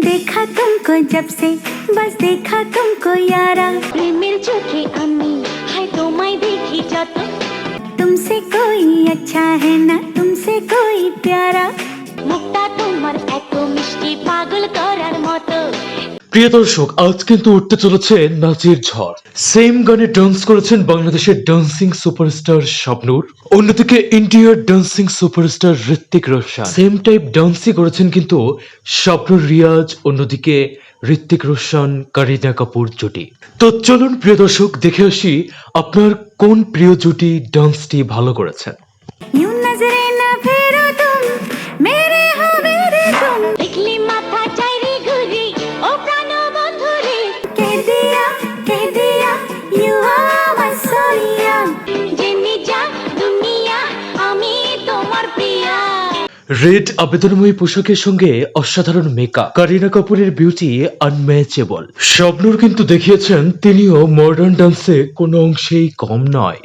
देखा तुमको जब से बस देखा तुमको यारा প্রেমের চোখে আমি হায় তোমায় দেখি যত तुमसे कोई अच्छा है ना तुमसे कोई प्यारा মুখটা তোমার এত মিষ্টি পাগল করার মতো প্রিয় দর্শক, আজ কিন্তু উঠতে চলেছে নাচের ঝড়। সেম গানে ডান্স করেছেন বাংলাদেশের ডান্সিং সুপারস্টার শাবনূর, অন্যদিকে ইন্ডিয়ার dancing superstar Hrithik Roshan. Same type ডান্সই করেছেন কিন্তু শাবনূর রিয়াজ, অন্যদিকে ঋত্বিক রোশন কারিনা কাপুর জুটি। তো চলুন প্রিয় দর্শক, দেখে আসি আপনার কোন প্রিয় জুটি ডান্সটি ভালো করেছেন। यूं नजरे ना फेरो तुम मेरे हो मेरे तुम দেখলি মাথা চাইরে ঘুরে ও প্রাণ বন্ধু রে कह दिया you are my sonia জেনে যা দুনিয়া আমি তোমার প্রিয়া রেড আবেদনময়ী পোশাকের সঙ্গে অসাধারণ মেকআপ, কারিনা কাপুরের বিউটি আনম্যাচেবল। শাবনূর কিন্তু দেখিয়েছেন তিনিও মডার্ন ডান্সে কোনো অংশেই কম নয়।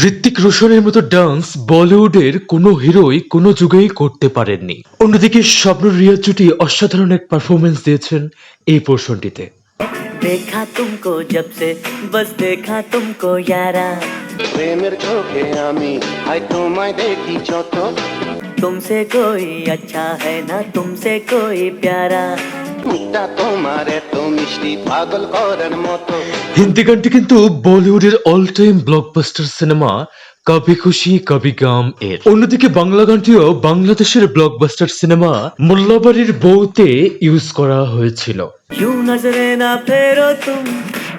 ঋত্বিক রোশনের মতো ডান্স বলিউডের কোনো হিরোই কোনো যুগেই করতে পারেননি। অন্যদিকে শাবনূর রিয়াজ জুটি অসাধারণ এক পারফরমেন্স দিয়েছেন এই পোর্শনটিতে। देखा तुमको जब से बस देखा तुमको यारा প্রেমের চোখে আমি হায় তোমায় দেখি যত तुमसे कोई अच्छा है ना तुमसे कोई प्यारा মুখটা তোমার এত মিষ্টি পাগল করার মতো। হিন্দি গানটি কিন্তু বলিউডের অল টাইম ব্লকবাস্টার সিনেমা কবি খুশি কবি গাম এর। অন্যদিকে বাংলা গানটিও বাংলাদেশের ব্লকবাস্টার সিনেমা মোল্লাবাড়ির বউতে ইউজ করা হয়েছিল। यूं नजरे ना फेरो तुम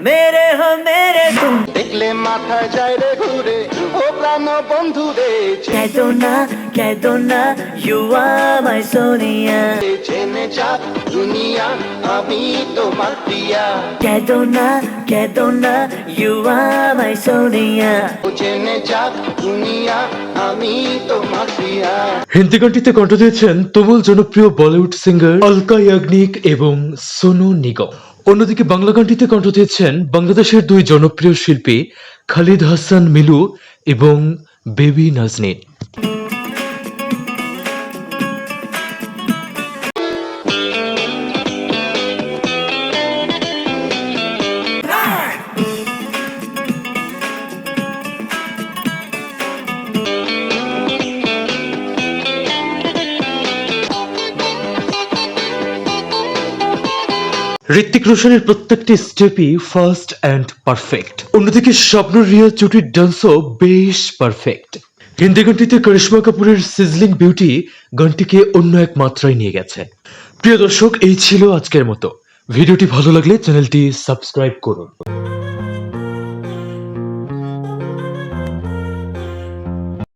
मेरे हो मेरे तुम দেখলে মাথা যায় রে ঘুরে ও প্রাণ বন্ধু রে कह दो ना you are my sonia জেনে যা দুনিয়া আমি তোমার প্রিয়া कह दो ना you are my sonia জেনে যা দুনিয়া আমি তোমার প্রিয়া। হিন্দি গানটিতে কণ্ঠ দিয়েছেন তুমুল জনপ্রিয় বলিউড সিঙ্গার অলকা ইয়াগনিক এবং সোনু নিগম। অন্যদিকে বাংলা গানটিতে কণ্ঠ দিয়েছেন বাংলাদেশের দুই জনপ্রিয় শিল্পী খালিদ হাসান মিলু এবং বেবি নাজনীন। ঋত্বিক রোশনের প্রত্যেকটি স্টেপই ফাস্ট অ্যান্ড পারফেক্ট। অন্যদিকে শাবনূর রিয়াজ জুটির ডান্সও বেশ পারফেক্ট। হিন্দি গানটিতে করিশ্মা কাপুরের সিজলিং বিউটি গানটিকে অন্য এক মাত্রায় নিয়ে গেছে। প্রিয় দর্শক, এই ছিল আজকের মতো। ভিডিওটি ভালো লাগলে চ্যানেলটি সাবস্ক্রাইব করুন।